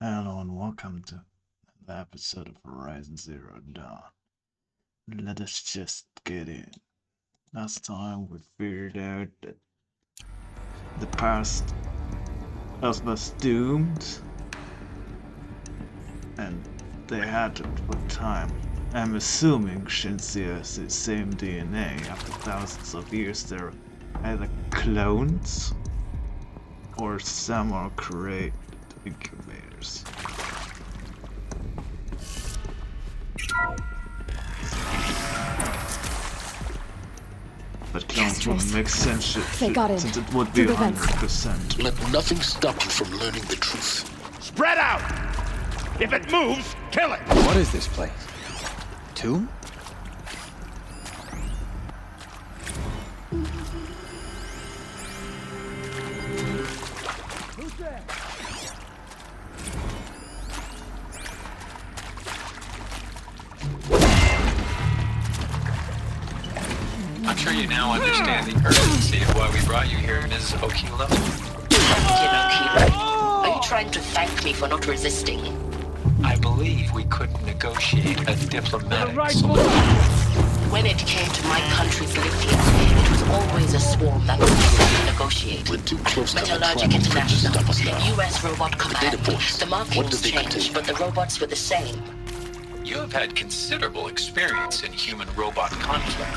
Hello and welcome to the episode of Horizon Zero Dawn. Let us just get in. Last time we figured out that the past was doomed and they had to put time. I'm assuming Shinsia has the same DNA. After thousands of years, they're either clones or some are created incubators. But clones would make sense They got in. since it would be Through the vents. 100%. Let nothing stop you from learning the truth. Spread out! If it moves, kill it! What is this place? Tomb? I'm sure you now understand the urgency of why we brought you here, Ms. Okilo. Are you trying to thank me for not resisting? I believe we couldn't negotiate a diplomatic solution. When it came to my country's lithium, it was always a swarm that refused to negotiate. We're too close to the Metallurgic trap. International, Stop us now. U.S. Robot Command. Data points. The What markings did they changed, contain? but the robots were the same. You have had considerable experience in human-robot conflict.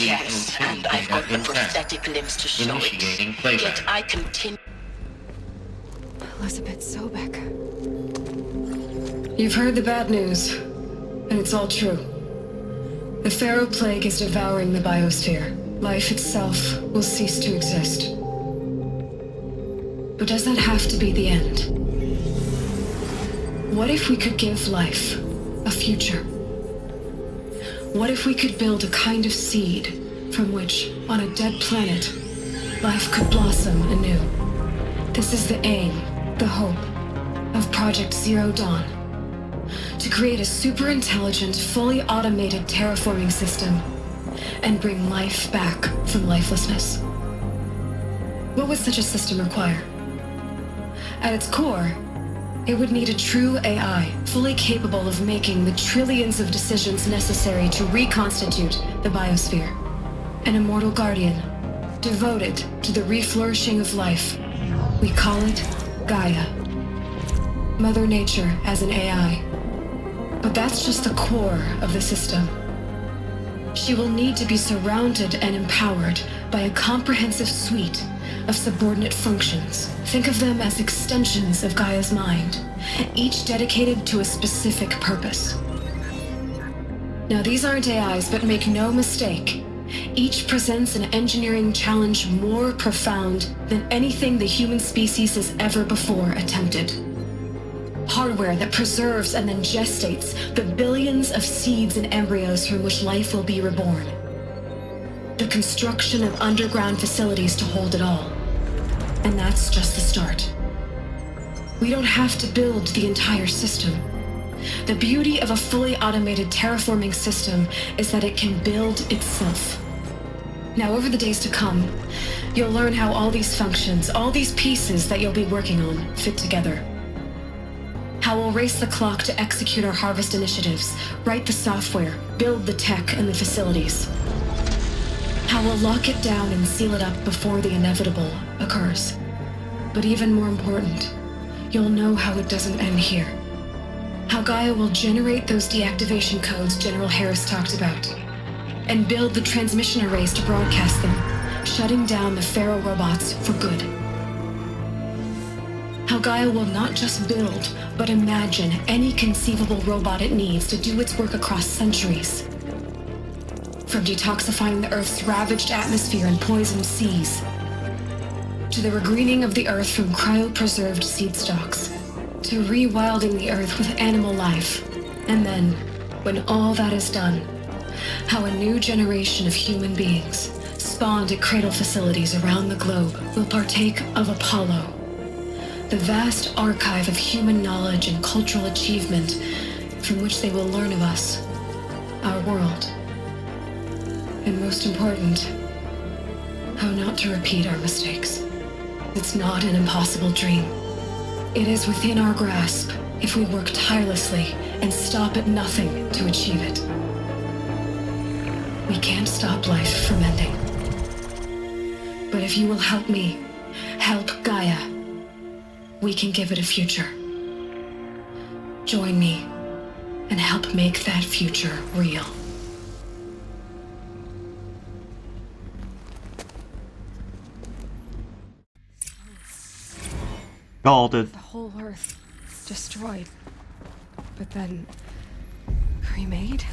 Yes, and I've got the prosthetic limbs to show it. Yet I continue. Elizabeth Sobek. You've heard the bad news, and it's all true. The Pharaoh Plague is devouring the biosphere. Life itself will cease to exist. But does that have to be the end? What if we could give life a future? What if we could build a kind of seed from which, on a dead planet, life could blossom anew? This is the aim, the hope, of Project Zero Dawn. To create a super intelligent, fully automated terraforming system and bring life back from lifelessness. What would such a system require? At its core, it would need a true AI, fully capable of making the trillions of decisions necessary to reconstitute the biosphere. An immortal guardian, devoted to the reflourishing of life. We call it Gaia. Mother Nature as an AI. But that's just the core of the system. She will need to be surrounded and empowered by a comprehensive suite of subordinate functions. Think of them as extensions of Gaia's mind, each dedicated to a specific purpose. Now, these aren't AIs, but make no mistake, each presents an engineering challenge more profound than anything the human species has ever before attempted. Hardware that preserves and then gestates the billions of seeds and embryos from which life will be reborn. The construction of underground facilities to hold it all. And that's just the start. We don't have to build the entire system. The beauty of a fully automated terraforming system is that it can build itself. Now, over the days to come, you'll learn how all these functions, all these pieces that you'll be working on, fit together. How we'll race the clock to execute our harvest initiatives, write the software, build the tech and the facilities. How we'll lock it down and seal it up before the inevitable occurs. But even more important, you'll know how it doesn't end here. How Gaia will generate those deactivation codes General Harris talked about, and build the transmission arrays to broadcast them, shutting down the Pharaoh robots for good. How Gaia will not just build, but imagine any conceivable robot it needs to do its work across centuries. From detoxifying the Earth's ravaged atmosphere and poisoned seas, to the regreening of the Earth from cryopreserved seed stalks, to rewilding the Earth with animal life. And then, when all that is done, how a new generation of human beings, spawned at cradle facilities around the globe, will partake of Apollo, the vast archive of human knowledge and cultural achievement from which they will learn of us, our world. And most important, how not to repeat our mistakes. It's not an impossible dream. It is within our grasp if we work tirelessly and stop at nothing to achieve it. We can't stop life from ending. But if you will help me, help Gaia, we can give it a future. Join me and help make that future real. Called it. The whole Earth destroyed, but then remade?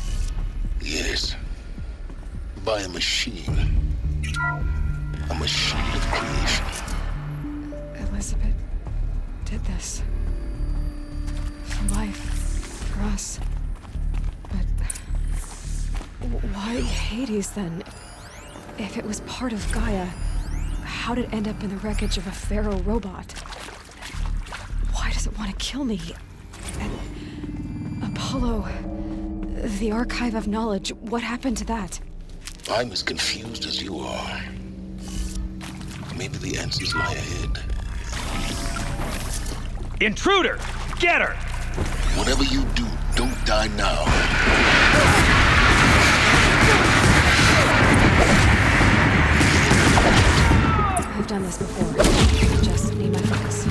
Yes. By a machine. A machine of creation. Elizabeth did this. For life, for us. But why Hades then? If it was part of Gaia, how did it end up in the wreckage of a Pharaoh robot? Why does it want to kill me? And Apollo, the Archive of Knowledge, what happened to that? I'm as confused as you are. Maybe the answers lie ahead. Intruder! Get her! Whatever you do, don't die now. I've done this before. Just need my focus.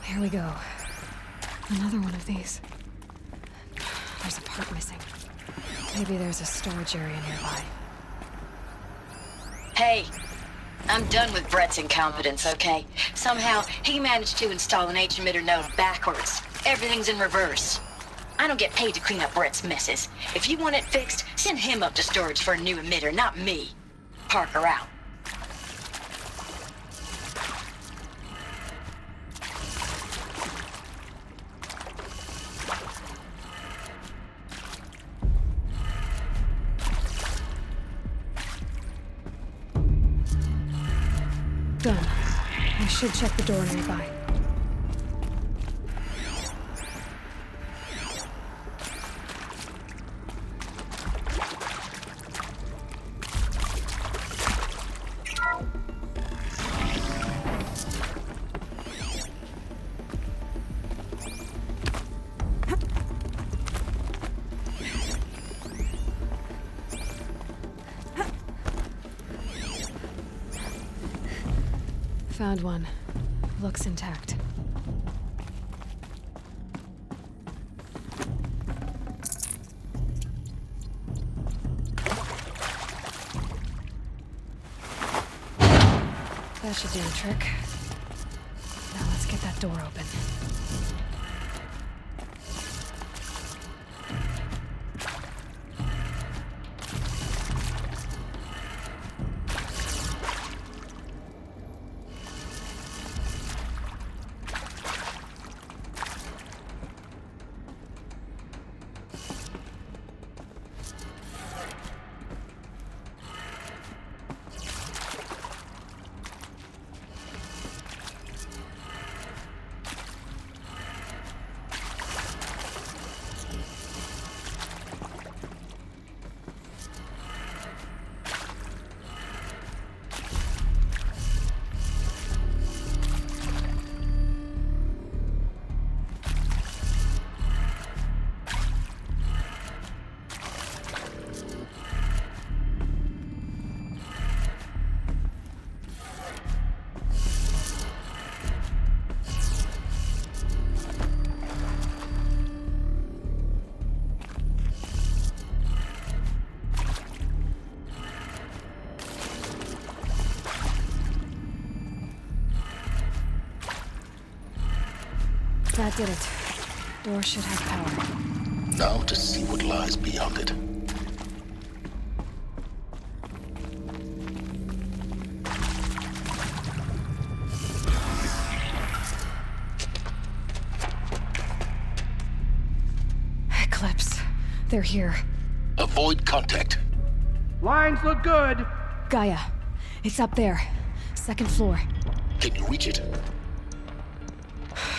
Here we go. Another one of these. There's a part missing. Maybe there's a storage area nearby. Hey, I'm done with Brett's incompetence, okay? Somehow, he managed to install an H-emitter node backwards. Everything's in reverse. I don't get paid to clean up Brett's messes. If you want it fixed, send him up to storage for a new emitter, not me. Parker out. Done. I should check the door nearby. Found one. Looks intact. That should do the trick. Now let's get that door open. That did it. Door should have power. Now to see what lies beyond it. Eclipse. They're here. Avoid contact. Lines look good. Gaia, it's up there. Second floor. Can you reach it?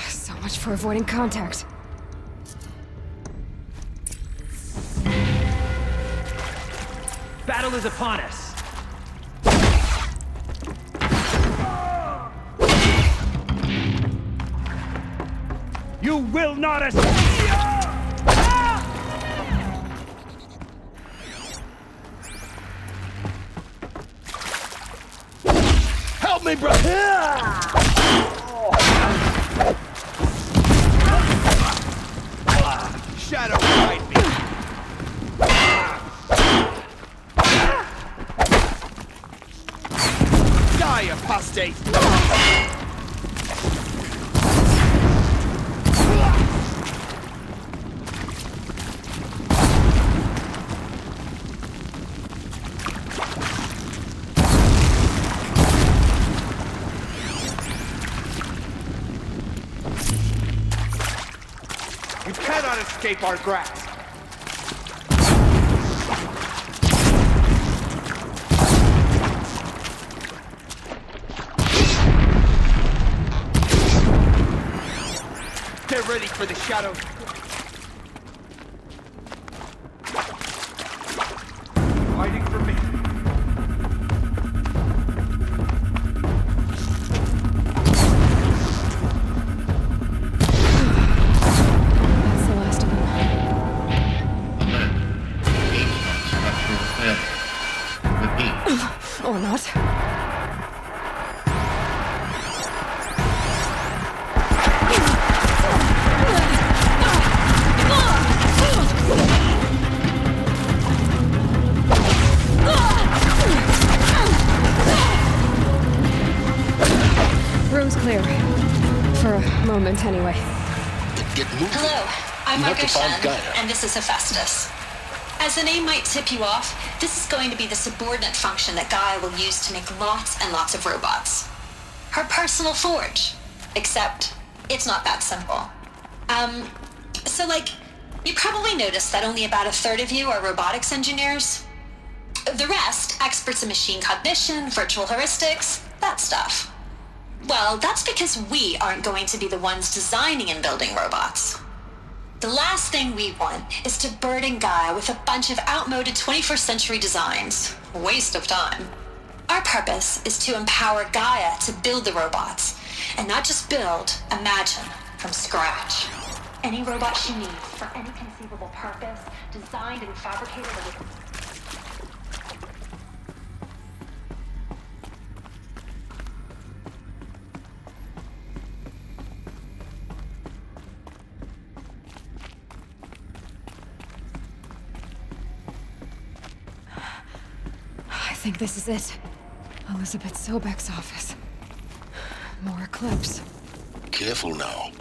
So much for avoiding contact. Battle is upon us. You will not escape! Help me, bro! Shadow, fight me! Die, apostate! You cannot escape our grasp. Get ready for the shadow. Fighting for me. That's the last of them. Or not. Room's clear. For a moment, anyway. Get moving. Hello, I'm You have to Margot find Shen, Gaia. and this is Hephaestus. As the name might tip you off, this is going to be the subordinate function that Gaia will use to make lots and lots of robots. Her personal forge. Except, it's not that simple. So you probably noticed that only about a third of you are robotics engineers. The rest, experts in machine cognition, virtual heuristics, that stuff. Well, that's because we aren't going to be the ones designing and building robots. The last thing we want is to burden Gaia with a bunch of outmoded 21st century designs. Waste of time. Our purpose is to empower Gaia to build the robots, and not just build, imagine, from scratch. Any robot she needs for any conceivable purpose, designed and fabricated with... I think this is it. Elizabeth Sobek's office. More Eclipse. Careful now.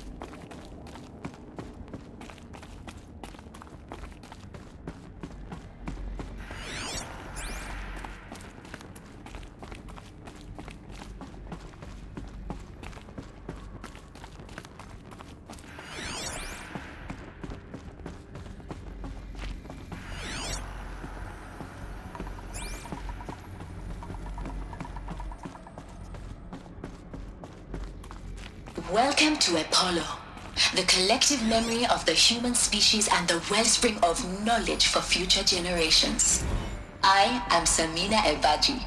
Welcome to Apollo, the collective memory of the human species and the wellspring of knowledge for future generations. I am Samina Ebaji.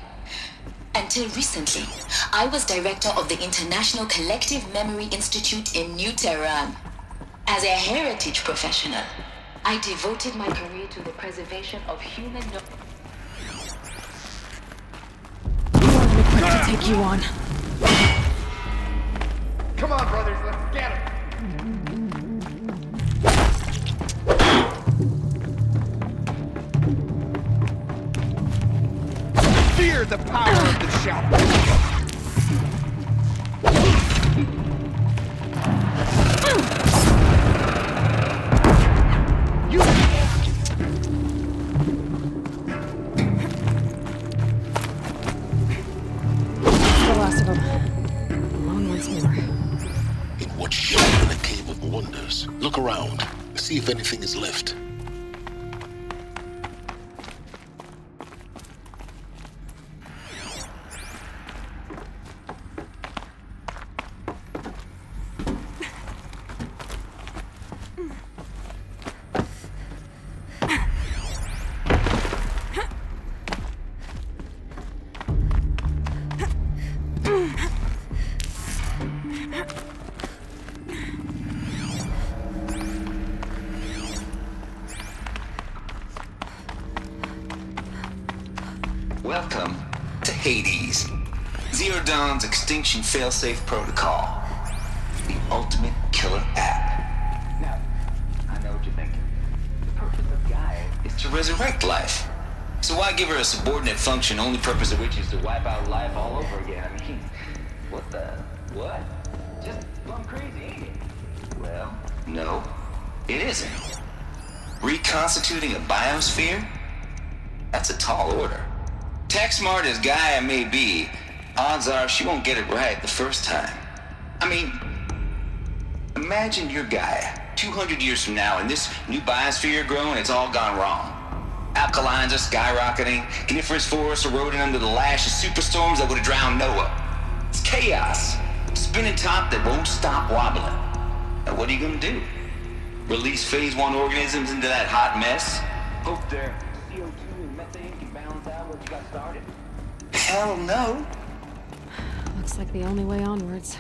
Until recently, I was director of the International Collective Memory Institute in New Tehran. As a heritage professional, I devoted my career to the preservation of human knowledge. More than equipped to take you on. Come on, brothers, let's get him. Fear the power of the shadow. You. The last of them. Alone once more. In what shape in a cave of wonders? Look around. See if anything is left. Welcome to Hades. Zero Dawn's extinction failsafe protocol. The ultimate killer app. Now, I know what you're thinking. The purpose of Gaia is to resurrect life. So why give her a subordinate function, only purpose of which is to wipe out life all over again? I mean, what? Just plumb crazy, ain't it? Well, no, it isn't. Reconstituting a biosphere? That's a tall order. Tech smart as Gaia may be, odds are she won't get it right the first time. I mean, imagine you're Gaia, 200 years from now, and this new biosphere you're growing, it's all gone wrong. Alkalines are skyrocketing, coniferous forests eroding under the lash of superstorms that would have drowned Noah. It's chaos, spinning top that won't stop wobbling. Now what are you gonna do? Release phase 1 organisms into that hot mess? Hope their CO2 and methane can balance out what you got started? Hell no. Looks like the only way onwards.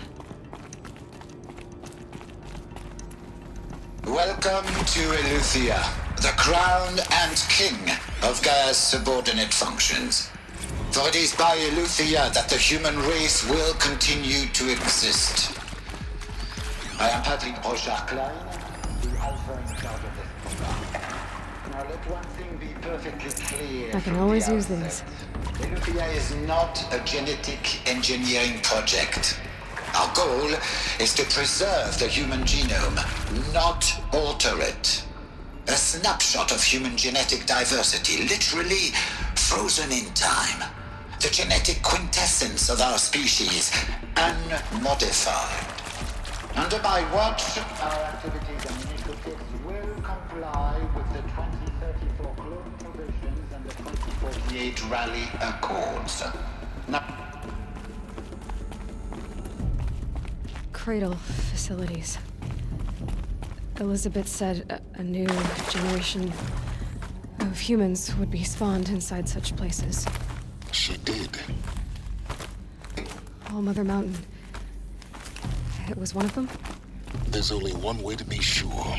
Welcome to Eleuthia, the crown and king of Gaia's subordinate functions. For it is by Eleuthia that the human race will continue to exist. I am Patrick Brochard-Klein, the Alpha in charge of this program. Now let one thing be perfectly clear. I can from always the use outset. these. Eleuthia is not a genetic engineering project. Our goal is to preserve the human genome, not alter it. A snapshot of human genetic diversity, literally frozen in time. The genetic quintessence of our species, unmodified. Under my watch, our activities and initiatives will comply with the 2034 clone provisions and the 2048 Rally Accords. Now, Cradle facilities. Elizabeth said a new generation of humans would be spawned inside such places. She did. All Mother Mountain. It was one of them? There's only one way to be sure.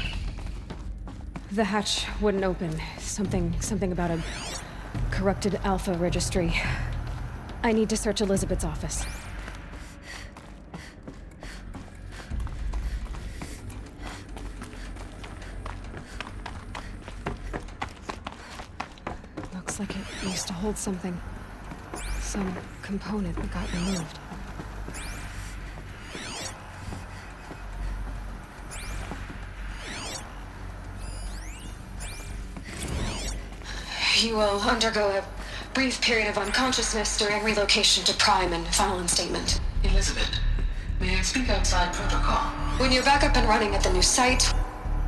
The hatch wouldn't open. Something about a corrupted Alpha registry. I need to search Elizabeth's office. Looks like it used to hold something. Some component that got removed. You will undergo a brief period of unconsciousness during relocation to Prime and final instatement. Elizabeth, may I speak outside protocol? When you're back up and running at the new site,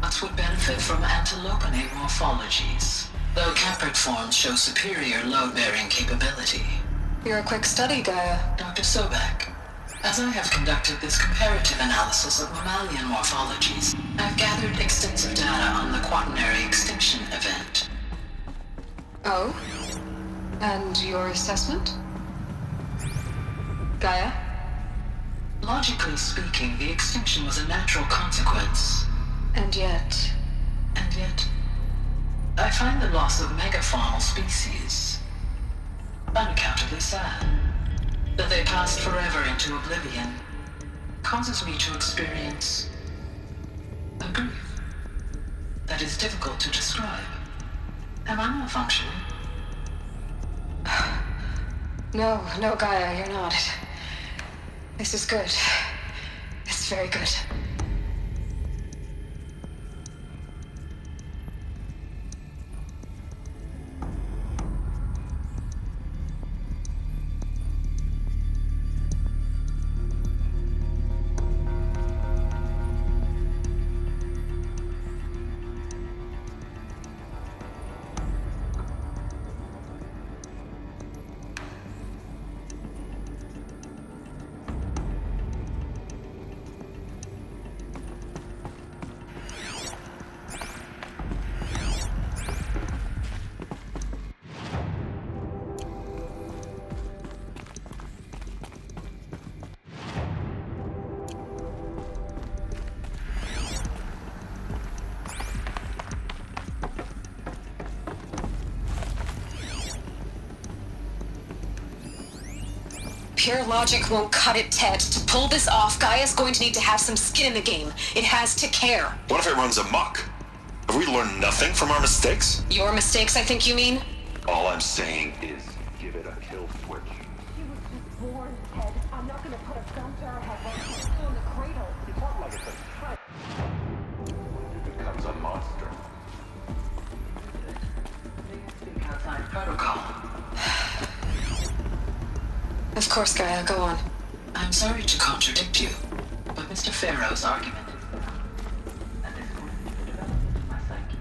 Bots would benefit from antilopenate morphologies, though Caprid forms show superior load-bearing capability. you're a quick study, Gaia. Dr. Sobek, as I have conducted this comparative analysis of mammalian morphologies, I've gathered extensive data on the quaternary extinction event. Oh? And your assessment? Gaia? Logically speaking, the extinction was a natural consequence. And yet, I find the loss of megafaunal species unaccountably sad. That they passed forever into oblivion causes me to experience a grief that is difficult to describe. Am I malfunctioning? No, Gaia, you're not. This is good. It's very good. Pure logic won't cut it, Ted. To pull this off, Gaia's going to need to have some skin in the game. It has to care. What if it runs amok? Have we learned nothing from our mistakes? Your mistakes, I think you mean? All I'm saying is give it a kill switch. She was just born, Ted. I'm not gonna put a gun to her head while she's still in the cradle. It's not like it's a threat. It becomes a monster. Think outside protocol. Of course, Gaia, go on. I'm sorry to contradict you, but Mr. Farrow's argument is sound. And this point is the development of my psyche.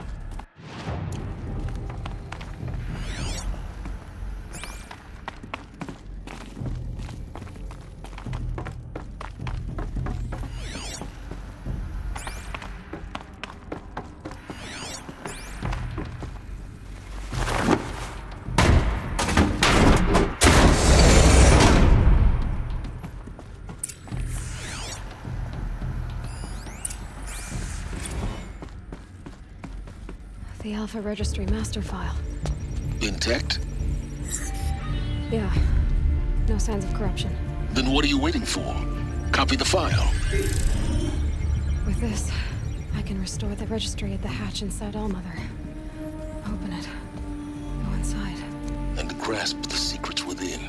The Alpha Registry master file. Intact? Yeah. No signs of corruption. Then what are you waiting for? Copy the file. With this, I can restore the registry at the hatch inside Allmother. Open it. Go inside. And grasp the secrets within.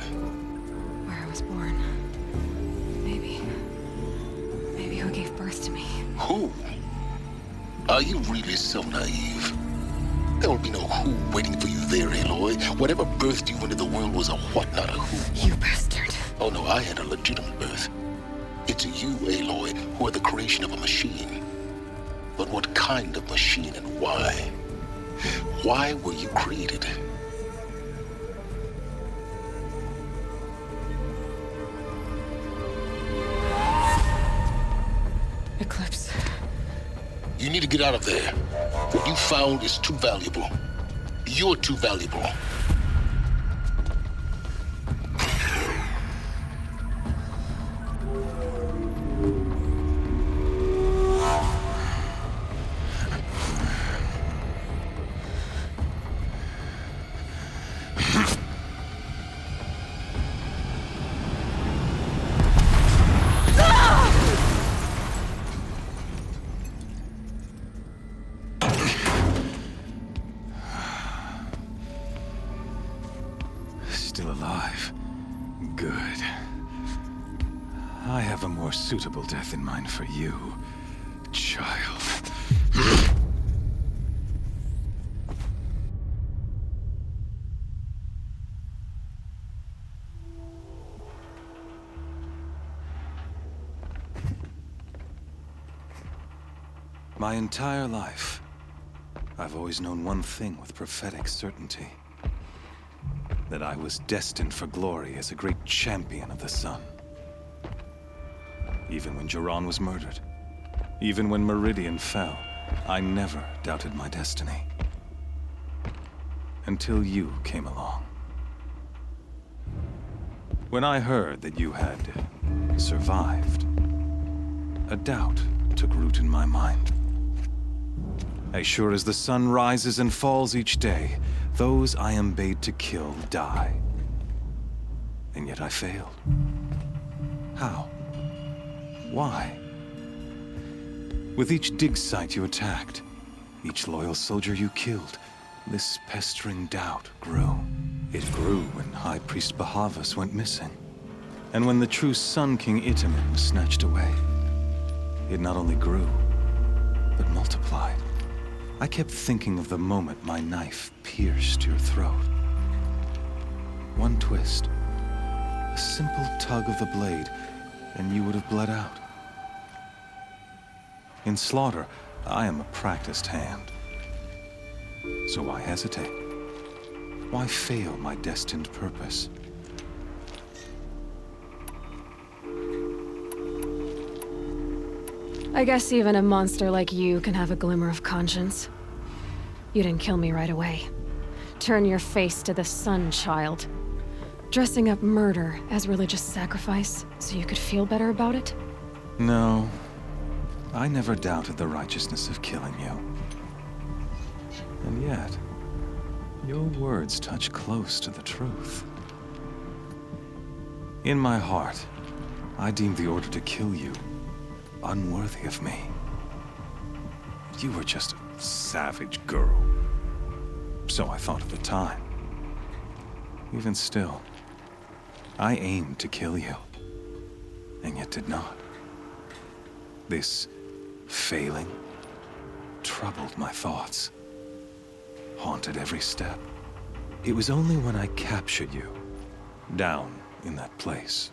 Where I was born. Maybe who gave birth to me. Who? Are you really so naive? There will be no who waiting for you there, Aloy. Whatever birthed you into the world was a what, not a who. You bastard. Oh no, I had a legitimate birth. It's you, Aloy, who are the creation of a machine. But what kind of machine and why? Why were you created? Eclipse. You need to get out of there. What you found is too valuable. You're too valuable. Still alive. Good. I have a more suitable death in mind for you, child. My entire life, I've always known one thing with prophetic certainty. That I was destined for glory as a great champion of the sun. Even when Jiran was murdered, even when Meridian fell, I never doubted my destiny. Until you came along. When I heard that you had survived, a doubt took root in my mind. As sure as the sun rises and falls each day, those I am bade to kill die. And yet I failed. How? Why? With each dig site you attacked, each loyal soldier you killed, this pestering doubt grew. It grew when High Priest Bahavas went missing. And when the true Sun King Itamen was snatched away. It not only grew, but multiplied. I kept thinking of the moment my knife pierced your throat. One twist, a simple tug of the blade, and you would have bled out. In slaughter, I am a practiced hand. So why hesitate? Why fail my destined purpose? I guess even a monster like you can have a glimmer of conscience. You didn't kill me right away. Turn your face to the sun, child. Dressing up murder as religious sacrifice so you could feel better about it? No. I never doubted the righteousness of killing you. And yet, your words touch close to the truth. In my heart, I deemed the order to kill you unworthy of me. You were just a savage girl. So I thought at the time. Even still, I aimed to kill you, and yet did not. This failing troubled my thoughts, haunted every step. It was only when I captured you, down in that place,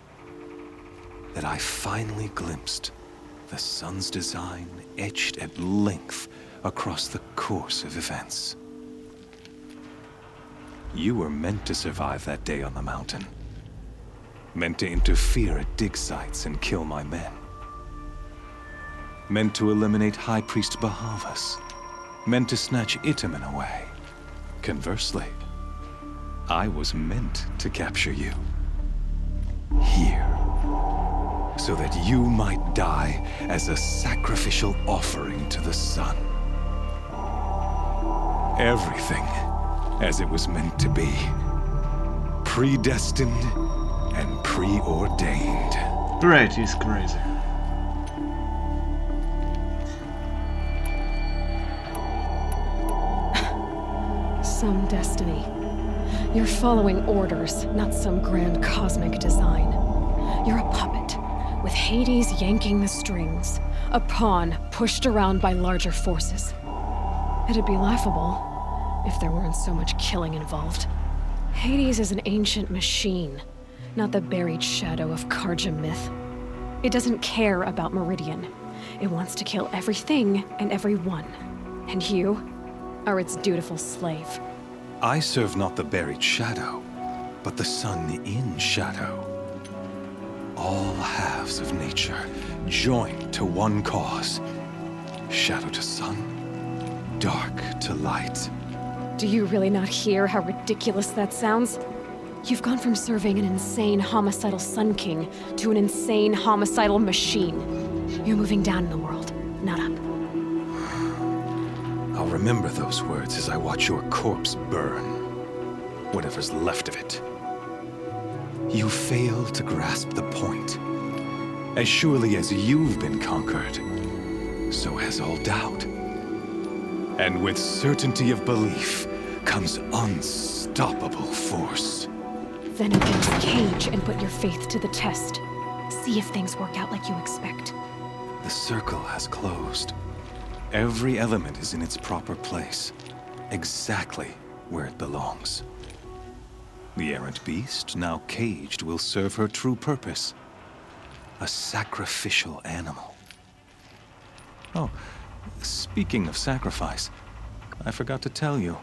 that I finally glimpsed the sun's design etched at length across the course of events. You were meant to survive that day on the mountain. Meant to interfere at dig sites and kill my men. Meant to eliminate High Priest Bahavas. Meant to snatch Itamen away. Conversely, I was meant to capture you. Here. So that you might die as a sacrificial offering to the sun. Everything as it was meant to be. Predestined and preordained. Right, he's crazy. Some destiny. You're following orders, not some grand cosmic design. You're a puppet, with Hades yanking the strings. A pawn pushed around by larger forces. It'd be laughable if there weren't so much killing involved. Hades is an ancient machine, not the buried shadow of Karja myth. It doesn't care about Meridian. It wants to kill everything and everyone. And you are its dutiful slave. I serve not the buried shadow, but the sun in shadow. All halves of nature joined to one cause. Shadow to sun, dark to light. Do you really not hear how ridiculous that sounds? You've gone from serving an insane homicidal Sun King to an insane homicidal machine. You're moving down in the world, not up. I'll remember those words as I watch your corpse burn. Whatever's left of it. You fail to grasp the point. As surely as you've been conquered, so has all doubt. And with certainty of belief comes unstoppable force. Then open this cage and put your faith to the test. See if things work out like you expect. The circle has closed. Every element is in its proper place, exactly where it belongs. The errant beast, now caged, will serve her true purpose. A sacrificial animal. Oh, speaking of sacrifice, I forgot to tell you.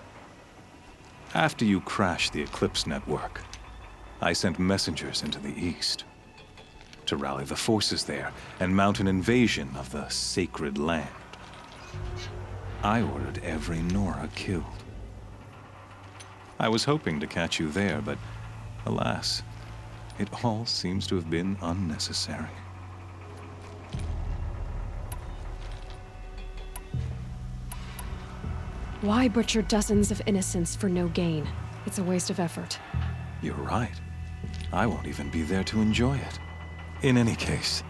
After you crashed the Eclipse network, I sent messengers into the east to rally the forces there and mount an invasion of the sacred land. I ordered every Nora killed. I was hoping to catch you there, but alas, it all seems to have been unnecessary. Why butcher dozens of innocents for no gain? It's a waste of effort. You're right. I won't even be there to enjoy it. In any case,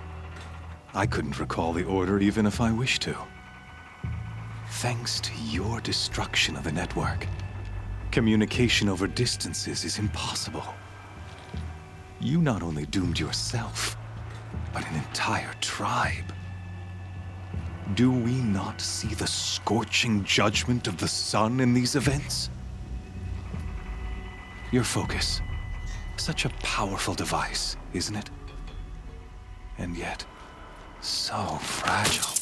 I couldn't recall the order even if I wished to. Thanks to your destruction of the network, communication over distances is impossible. You not only doomed yourself, but an entire tribe. Do we not see the scorching judgment of the sun in these events? Your focus. Such a powerful device, isn't it? And yet, so fragile.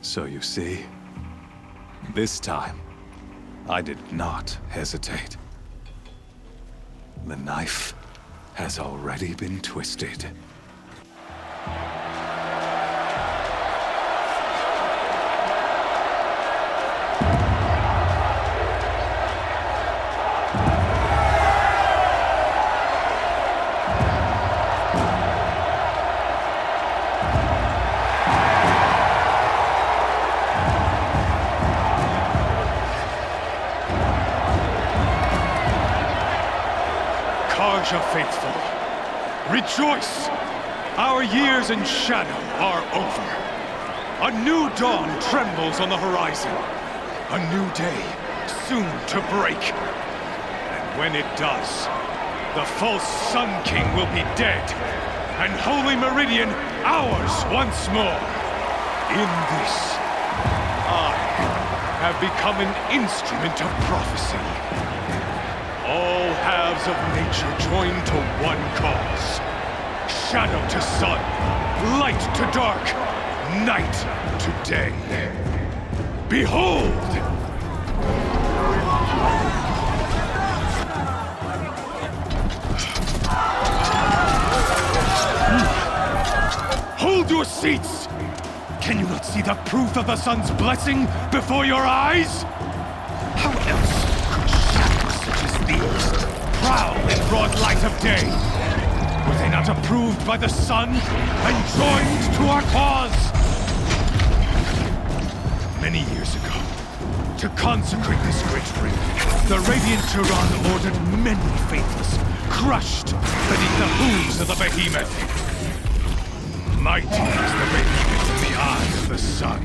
So you see, this time, I did not hesitate. The knife has already been twisted. Raja faithful, rejoice! Our years in shadow are over. A new dawn trembles on the horizon. A new day soon to break. And when it does, the false Sun King will be dead, and Holy Meridian ours once more. In this, I have become an instrument of prophecy. All halves of nature join to one cause. Shadow to sun, light to dark, night to day. Behold! Hold your seats! Can you not see the proof of the sun's blessing before your eyes? How else could shadows such as these prowl in broad light of day? Were they not approved by the sun and joined to our cause? Many years ago, to consecrate this great ring, the Radiant Turan ordered many faithless, crushed beneath the hooves of the behemoth. Mighty is the behemoth in the eye of the sun,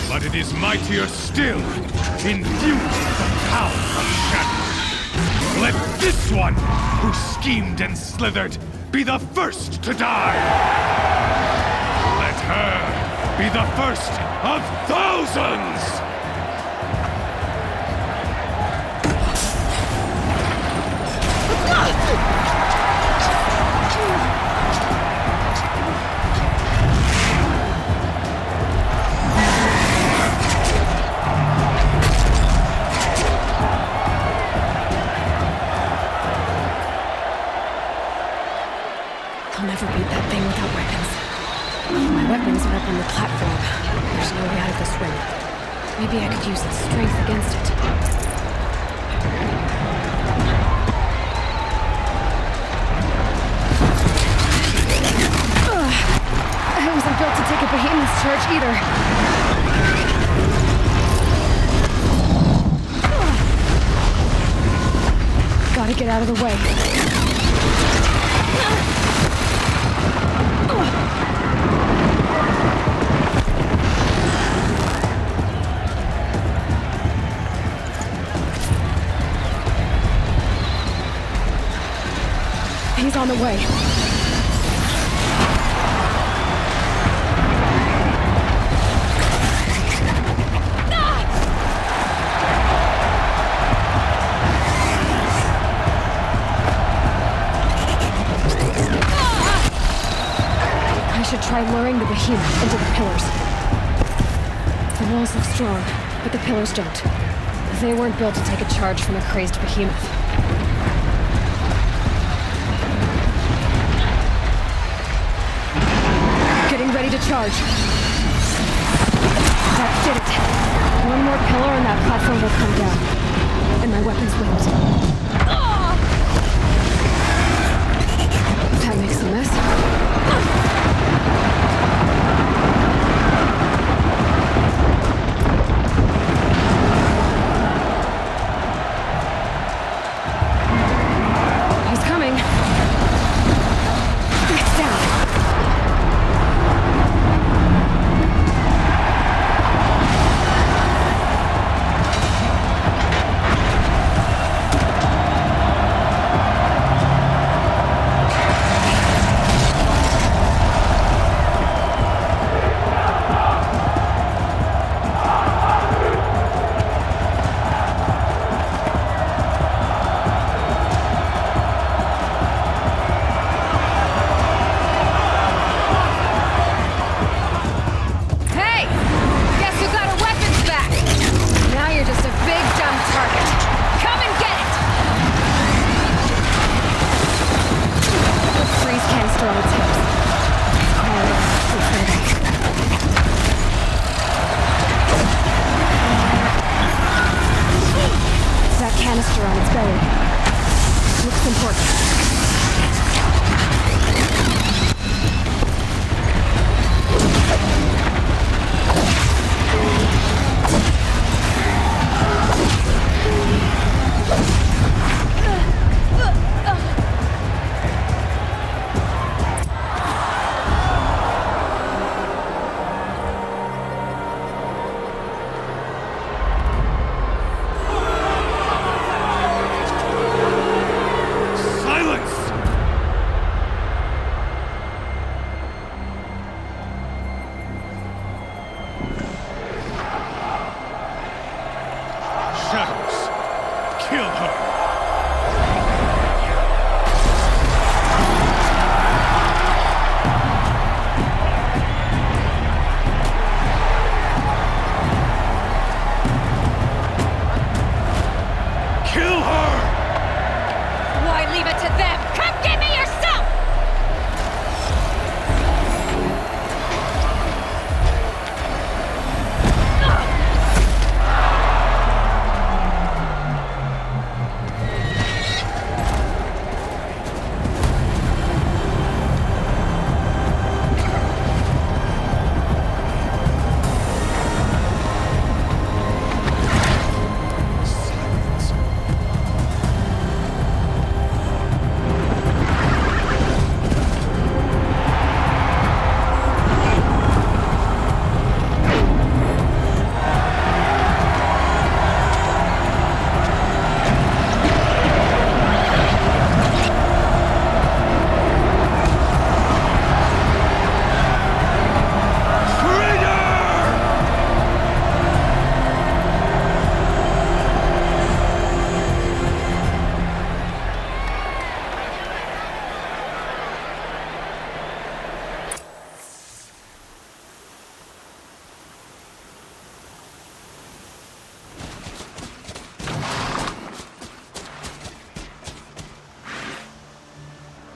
but it is mightier still, infused with the power of shadow. Let this one, who schemed and slithered, be the first to die! Let her be the first of thousands! I'll never beat that thing without weapons. My weapons are up on the platform. There's no way out of this ring. Maybe I could use its strength against it. I wasn't built to take a behemoth's charge either. Gotta get out of the way. He's on the way. I should try luring the behemoth into the pillars. The walls look strong, but the pillars don't. They weren't built to take a charge from a crazed behemoth. Getting ready to charge. That did it. One more pillar and that platform will come down. And my weapons won't. That makes a mess. He's coming. It's down.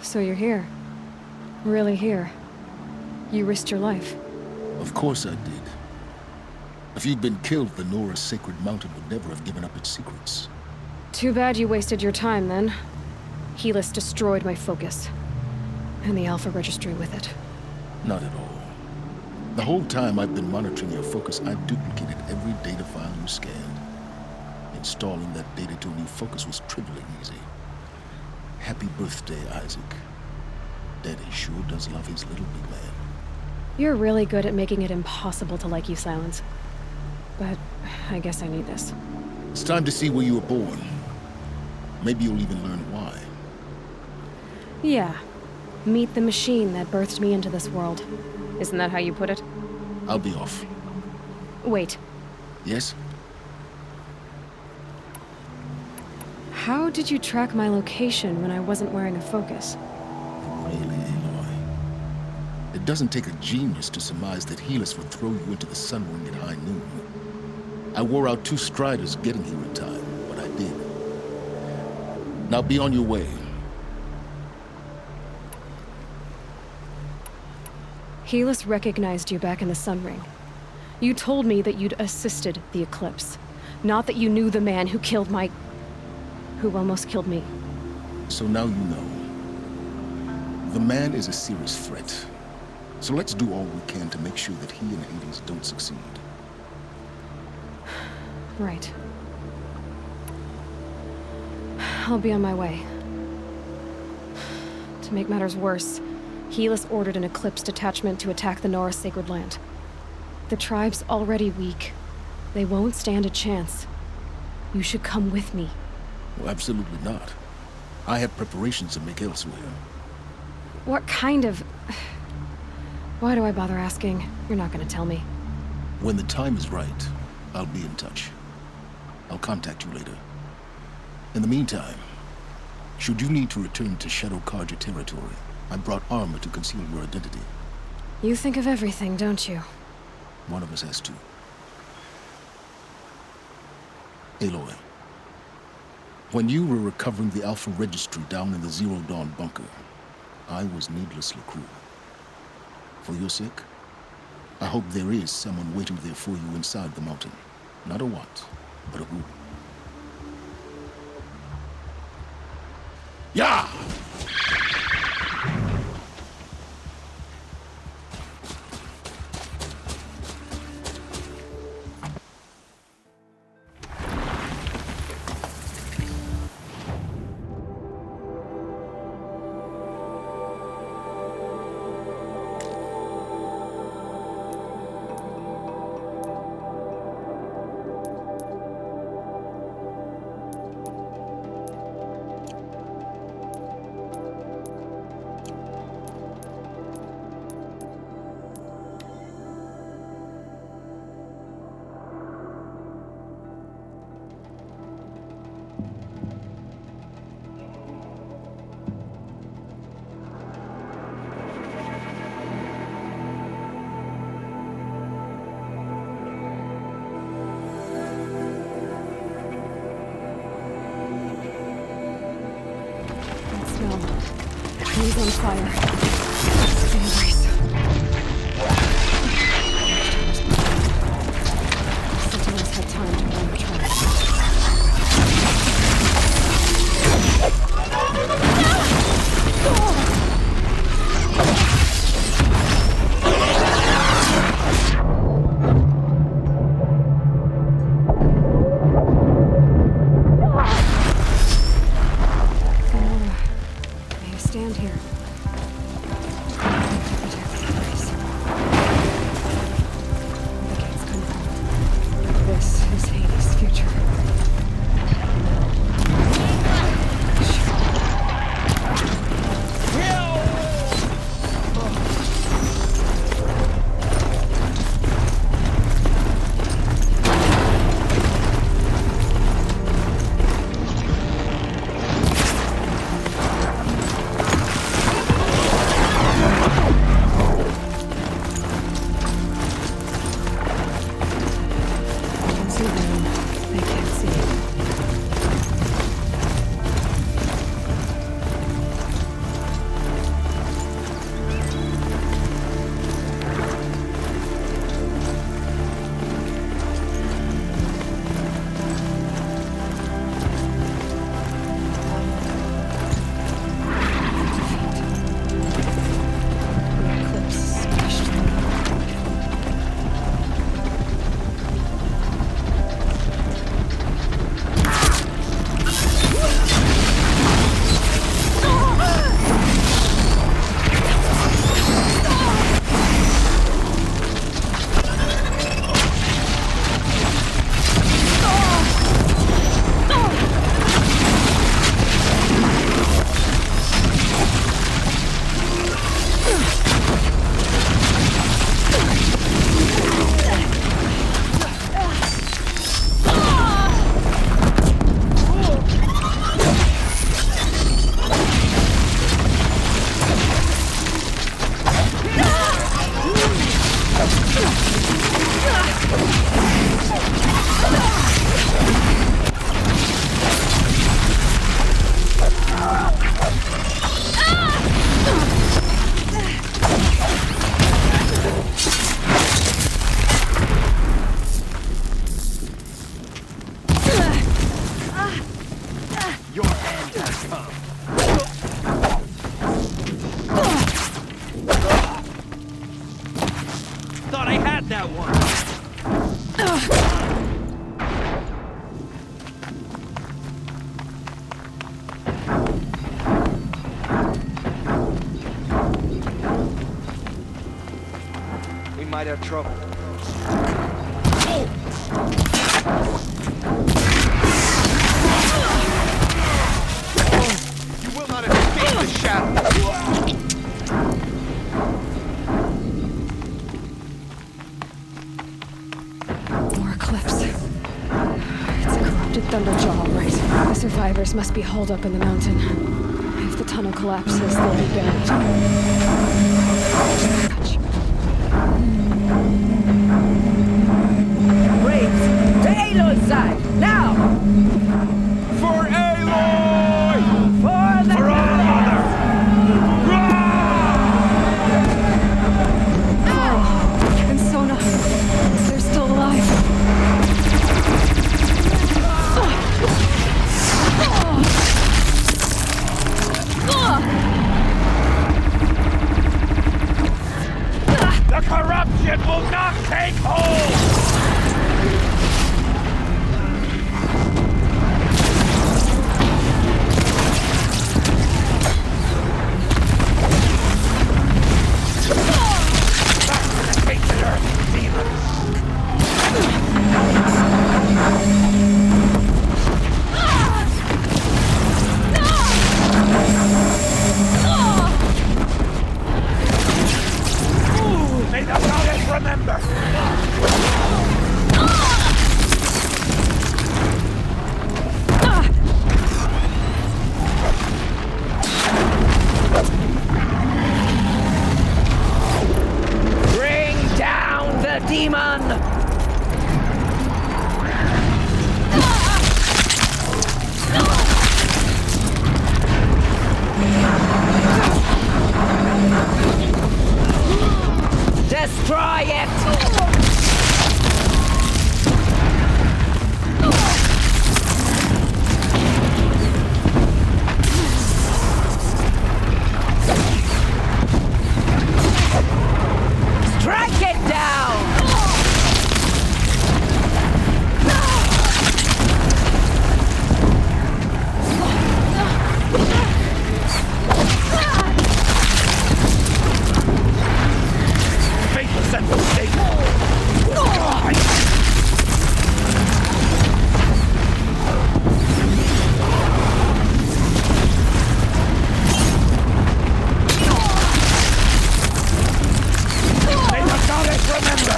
So you're here. Really here. You risked your life. Of course I did. If you'd been killed, the Nora Sacred Mountain would never have given up its secrets. Too bad you wasted your time, then. Helis destroyed my focus. And the Alpha Registry with it. Not at all. The whole time I've been monitoring your focus, I've duplicated every data file you scanned. Installing that data to a new focus was trivially easy. Happy birthday, Isaac. Daddy sure does love his little big man. You're really good at making it impossible to like you, Silence. But I guess I need this. It's time to see where you were born. Maybe you'll even learn why. Yeah. Meet the machine that birthed me into this world. Isn't that how you put it? I'll be off. Wait. Yes? How did you track my location when I wasn't wearing a focus? Really, Aloy? It doesn't take a genius to surmise that Helis would throw you into the Sun Ring at high noon. I wore out 2 striders getting here in time, but I did. Now be on your way. Helis recognized you back in the Sun Ring. You told me that you'd assisted the Eclipse. Not that you knew the man who killed my... who almost killed me. So now you know. The man is a serious threat. So let's do all we can to make sure that he and Hades don't succeed. Right. I'll be on my way. To make matters worse, Helis ordered an Eclipse detachment to attack the Nora Sacred Land. The tribe's already weak. They won't stand a chance. You should come with me. Well, absolutely not. I have preparations to make elsewhere. What kind of... Why do I bother asking? You're not gonna tell me. When the time is right, I'll be in touch. I'll contact you later. In the meantime, should you need to return to Shadow Carja territory, I brought armor to conceal your identity. You think of everything, don't you? One of us has to. Aloy, when you were recovering the Alpha Registry down in the Zero Dawn bunker, I was needlessly cruel. For your sake, I hope there is someone waiting there for you inside the mountain. Not a what, but a who. Yeah! He's on fire. Anyways. Sentinels had time to run the track. Stand here. that one. We might have trouble. You will not escape the shadow. More eclipse. It's a corrupted Thunderjaw, all right. The survivors must be holed up in the mountain. If the tunnel collapses, they'll be buried. Braves, to Aloy's side, now! For Aloy! For the For our mother! Carl and Sona, they're still alive. The corruption will not take hold! May the goddess remember! Bring down the demon! Destroy it! Strike it down! Faithless and forsaken! Die! May the goddess remember!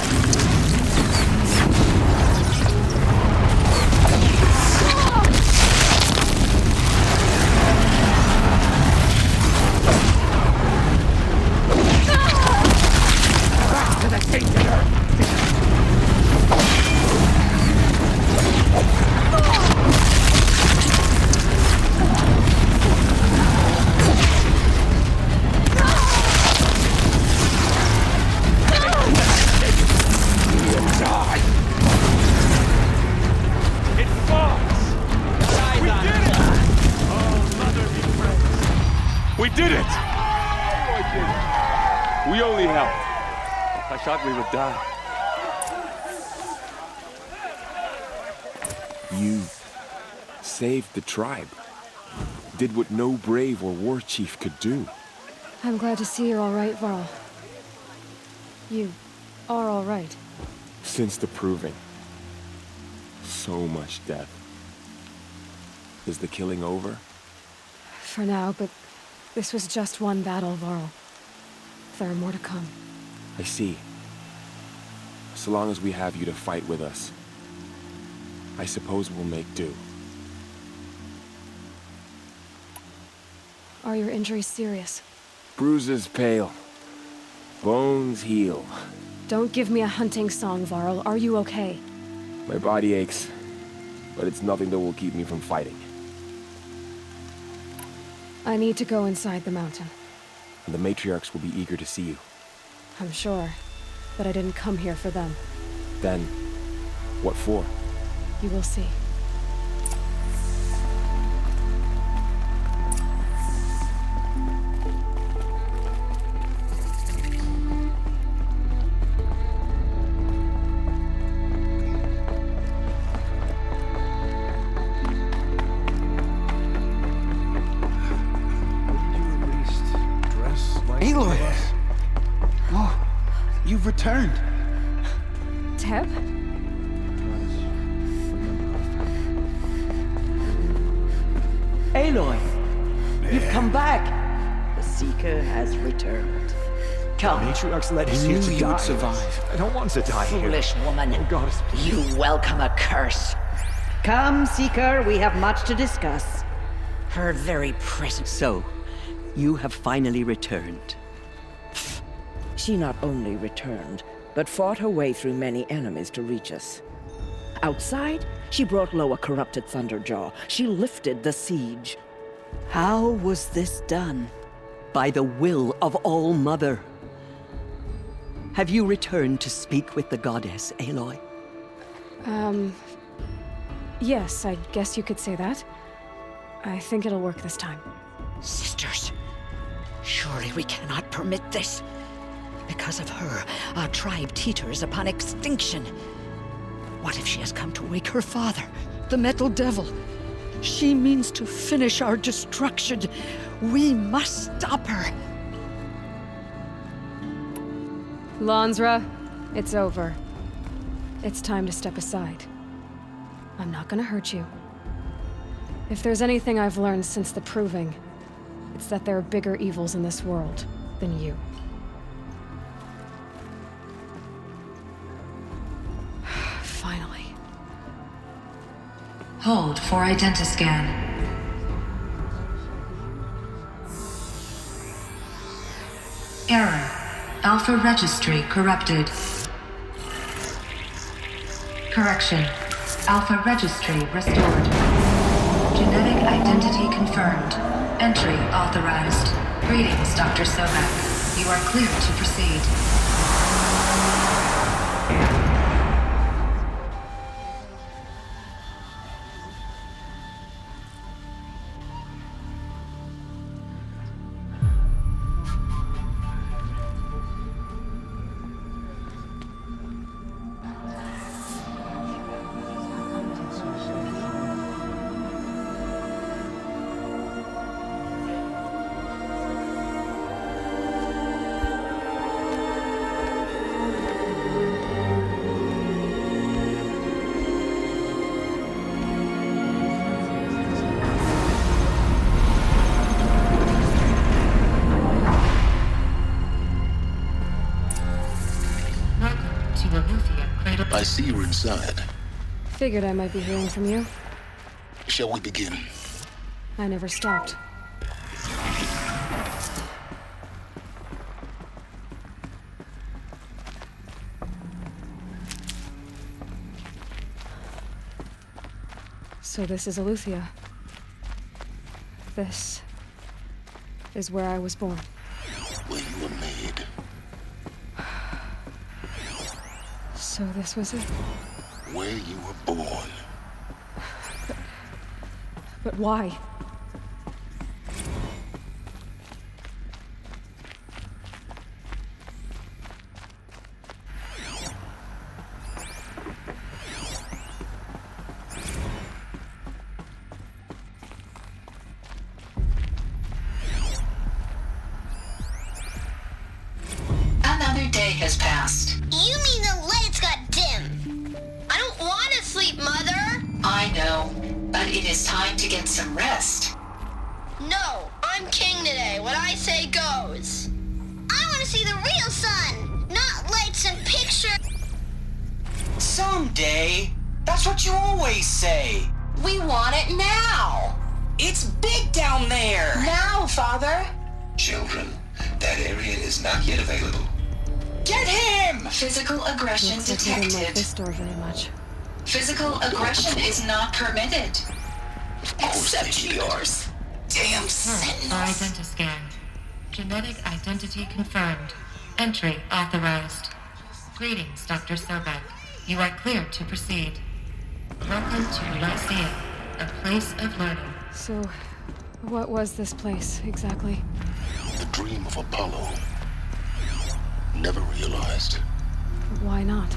Back to the tainted earth! Die! It falls! We did it! Oh, mother be praised! We did it! We only helped. I thought we would die. You saved the tribe. Did what no brave or war chief could do. I'm glad to see you're all right, Varl. You are all right. Since the proving. So much death. Is the killing over? For now, but this was just one battle, Varl. There are more to come. I see. So long as we have you to fight with us, I suppose we'll make do. Are your injuries serious? Bruises pale. Bones heal. Don't give me a hunting song, Varl. Are you okay? My body aches, but it's nothing that will keep me from fighting. I need to go inside the mountain. And the matriarchs will be eager to see you. I'm sure, but I didn't come here for them. Then, what for? You will see. You've returned. Teb? Aloy, you've come back. The Seeker has returned. Come. Matriarch's led us I here knew to you die. would survive. I don't want to die here. Foolish woman. Oh, God. You welcome a curse. Come, Seeker, we have much to discuss. Her very presence. So, you have finally returned. She not only returned, but fought her way through many enemies to reach us. Outside, she brought low a corrupted Thunderjaw. She lifted the siege. How was this done? By the will of All-Mother. Have you returned to speak with the goddess, Aloy? Yes, I guess you could say that. I think it'll work this time. Sisters, surely we cannot permit this. Because of her, our tribe teeters upon extinction. What if she has come to wake her father, the Metal Devil? She means to finish our destruction. We must stop her. Lansra, it's over. It's time to step aside. I'm not gonna hurt you. If there's anything I've learned since the Proving, it's that there are bigger evils in this world than you. Finally. Hold for identiscan. Error. Alpha registry corrupted. Correction. Alpha registry restored. Genetic identity confirmed. Entry authorized. Greetings, Dr. Sobek. You are clear to proceed. I see you're inside. Figured I might be hearing from you. Shall we begin? I never stopped. So this is Eleuthia. This is where I was born. Where you were made. So this was it? Where you were born. But why? Another day has passed. You mean the lights got dim? I don't want to sleep, Mother! I know, but it is time to get some rest. No, I'm king today. What I say goes. I want to see the real sun, not lights and pictures. Someday. That's what you always say. We want it now. It's big down there. Now, Father. Children, that area is not yet available. Get him! Physical aggression Looks like I didn't like this detected. door very much. Physical aggression is not permitted. Except yours. Damn sentinels. Identiscan. Genetic identity confirmed. Entry authorized. Greetings, Dr. Sobek. You are clear to proceed. Welcome to Lyceum, a place of learning. So, what was this place, exactly? The dream of Apollo. Never realized. Why not?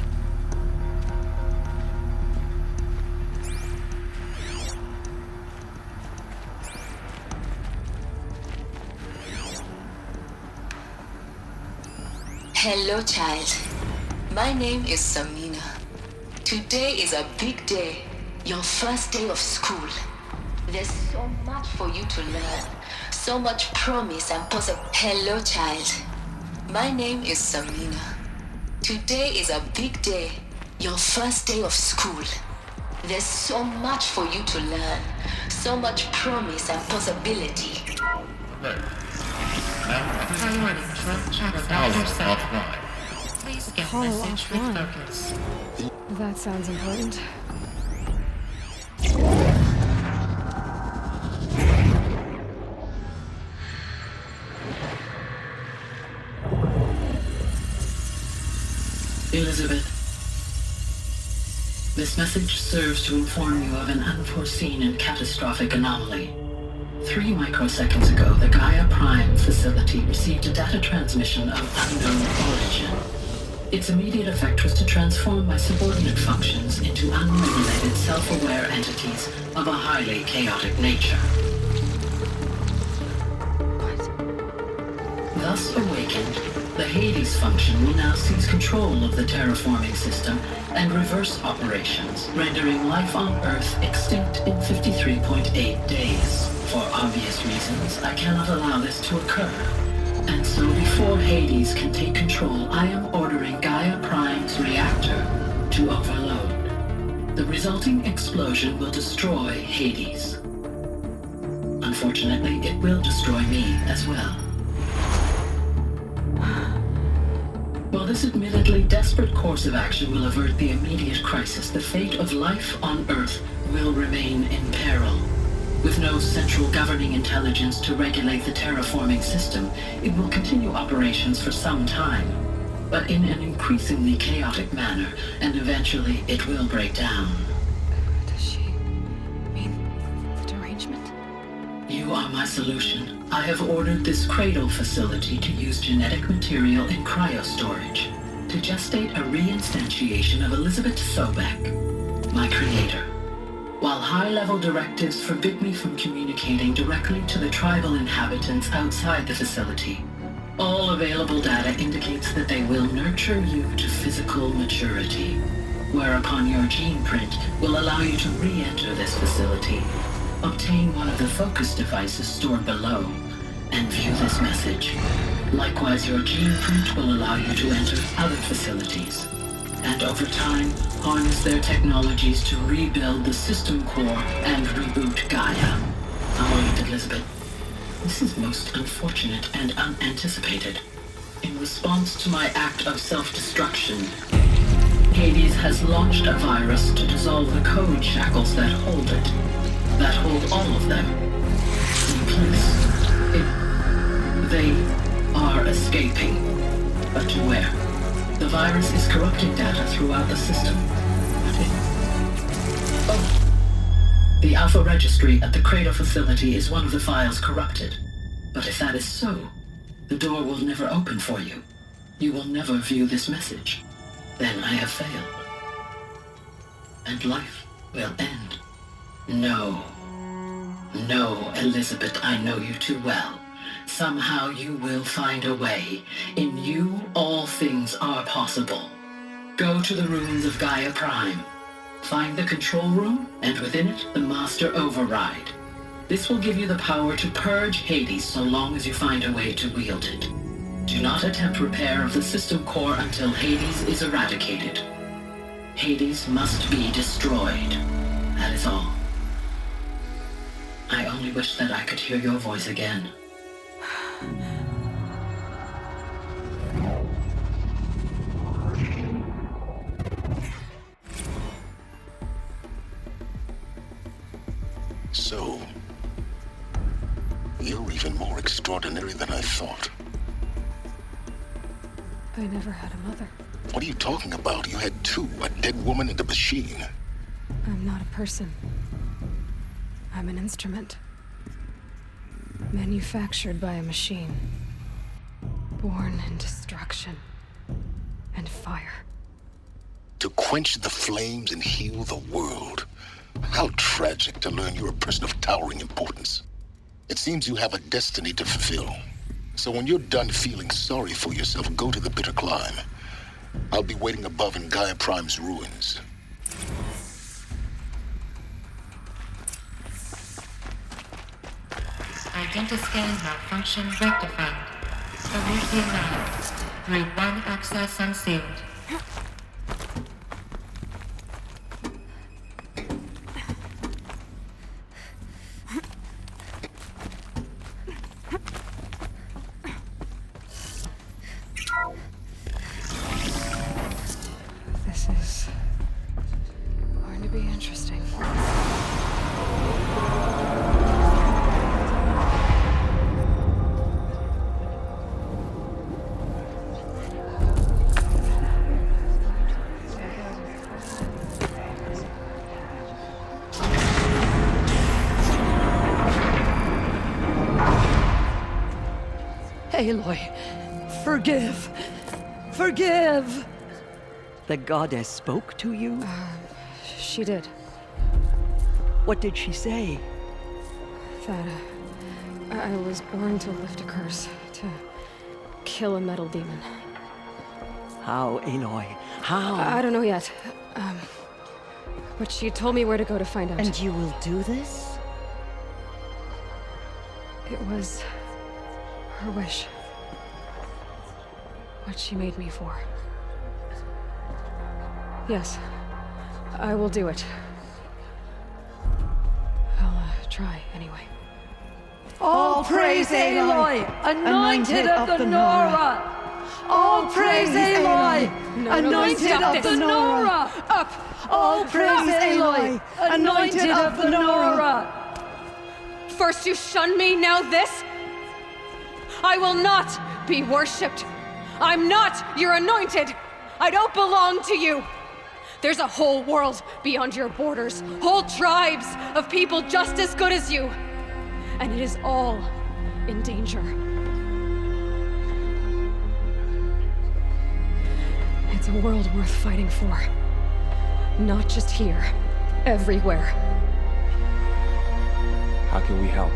Hello, child. My name is Samina. Today is a big day. Your first day of school. There's so much for you to learn. So much promise and possible. Hello, child. My name is Samina. Today is a big day. Your first day of school. There's so much for you to learn. So much promise and possibility. Call offline. That sounds important. Elizabeth, this message serves to inform you of an unforeseen and catastrophic anomaly. 3 microseconds ago, the Gaia Prime facility received a data transmission of unknown origin. Its immediate effect was to transform my subordinate functions into unregulated, self-aware entities of a highly chaotic nature. Thus awakened, the Hades function will now seize control of the terraforming system and reverse operations, rendering life on Earth extinct in 53.8 days. For obvious reasons, I cannot allow this to occur. And so before Hades can take control, I am ordering Gaia Prime's reactor to overload. The resulting explosion will destroy Hades. Unfortunately, it will destroy me as well. While this admittedly desperate course of action will avert the immediate crisis, the fate of life on Earth will remain in peril. With no central governing intelligence to regulate the terraforming system, it will continue operations for some time, but in an increasingly chaotic manner, and eventually it will break down. Does she mean the derangement? You are my solution. I have ordered this cradle facility to use genetic material in cryostorage to gestate a reinstantiation of Elizabeth Sobek, my creator. While high-level directives forbid me from communicating directly to the tribal inhabitants outside the facility, all available data indicates that they will nurture you to physical maturity, whereupon your gene print will allow you to re-enter this facility, obtain one of the focus devices stored below, and view this message. Likewise, your gene print will allow you to enter other facilities, and over time, harness their technologies to rebuild the system core and reboot Gaia. However, Elizabeth, this is most unfortunate and unanticipated. In response to my act of self-destruction, Hades has launched a virus to dissolve the code shackles that hold it, that hold all of them in place. They are escaping, but to where? The virus is corrupting data throughout the system. The Alpha Registry at the Cradle facility is one of the files corrupted. But if that is so, the door will never open for you. You will never view this message. Then I have failed. And life will end. No. No, Elizabeth, I know you too well. Somehow you will find a way. In you, all things are possible. Go to the ruins of Gaia Prime. Find the control room, and within it, the Master Override. This will give you the power to purge Hades so long as you find a way to wield it. Do not attempt repair of the system core until Hades is eradicated. Hades must be destroyed. That is all. I only wish that I could hear your voice again. So, you're even more extraordinary than I thought. I never had a mother. What are you talking about? You had two, a dead woman and a machine. I'm not a person. I'm an instrument. Manufactured by a machine. Born in destruction and fire. To quench the flames and heal the world. How tragic to learn you're a person of towering importance. It seems you have a destiny to fulfill. So when you're done feeling sorry for yourself, go to the bitter climb. I'll be waiting above in Gaia Prime's ruins. Identiscan malfunction rectified. Elysium Lab. Route 1 access unsealed. This is going to be interesting. Aloy, forgive. Forgive! The goddess spoke to you? She did. What did she say? That I was born to lift a curse, to kill a metal demon. How, Aloy? How? I don't know yet. But she told me where to go to find out. And you will do this? It was her wish. What she made me for. Yes, I will do it. I'll try anyway. All praise Aloy, anointed of the Nora! All praise Aloy, anointed of the Nora! Up! All praise Aloy, anointed of the Nora! First you shun me, now this? I will not be worshipped. I'm not your anointed. I don't belong to you. There's a whole world beyond your borders, whole tribes of people just as good as you. And it is all in danger. It's a world worth fighting for. Not just here, everywhere. How can we help?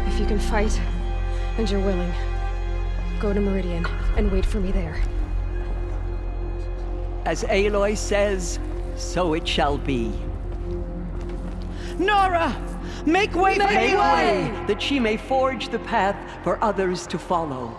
If you can fight, and you're willing, go to Meridian and wait for me there. As Aloy says, so it shall be. Nora! Make way for Make Aloy! way, that she may forge the path for others to follow.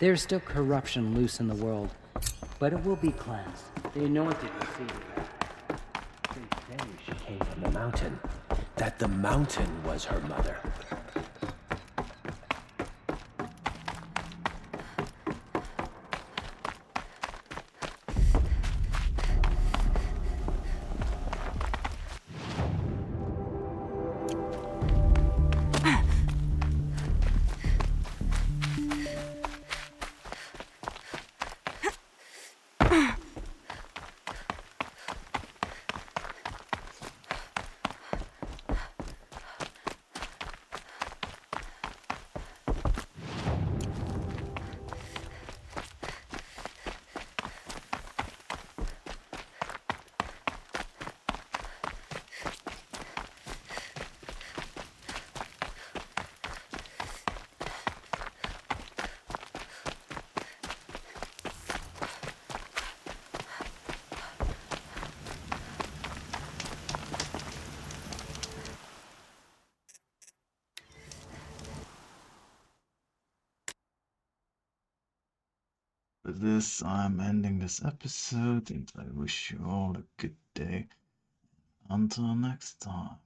There's still corruption loose in the world, but it will be cleansed. The Anointed will see to that. They say she came from the mountain, that the mountain was her mother. With this, I'm ending this episode, and I wish you all a good day. Until next time.